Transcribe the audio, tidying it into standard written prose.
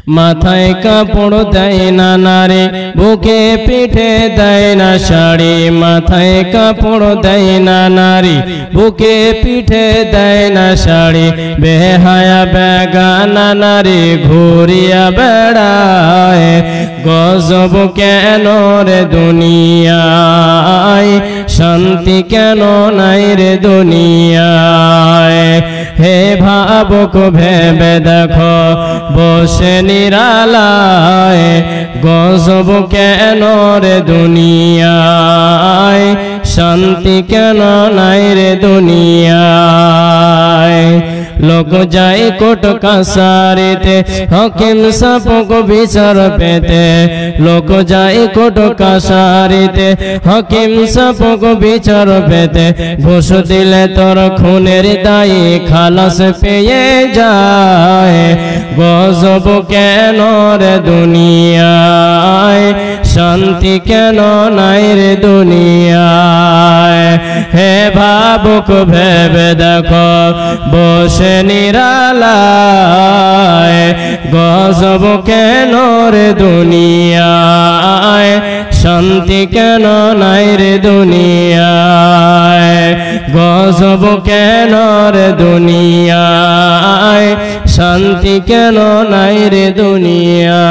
মাথায় কাপড় দেয় না নারী, বুকে পিঠে দেয় না শাড়ি। মাথায় কাপড় দেয় না নারী, বুকে পিঠে দেয় না শাড়ি। বেহায়া বেগানা নারী ঘুরিয়া বেড়ায়, গজব কেন রে দুনিয়ায়, শান্তি কেন নাই রে দুনিয়ায়। হে ভাবুক ভেবে দেখো বসে নিরালায়, গজব কেন রে দুনিয়ায়, শান্তি কেন নাই রে দুনিয়ায়। লোক যায় কোর্ট কাছারিতে হাকিম সাপক বিচার পেতে। লোক যায় কোর্ট কাছারিতে হাকিম সাপক বিচার পেতে। ঘুষ দিলে তোর খুনের দায়ী খালাস পেয়ে যায়, গজব কেন রে দুনিয়ায়, শান্তি কেন নাই রে দুনিয়ায়। হে ভাবুক ভেবে দেখো বসে নিরালায়, গজব কেন রে দুনিয়ায়, শান্তি কেন নাই রে দুনিয়ায়। গজব কেন রে দুনিয়ায়, শান্তি কেন নাই রে দুনিয়ায়।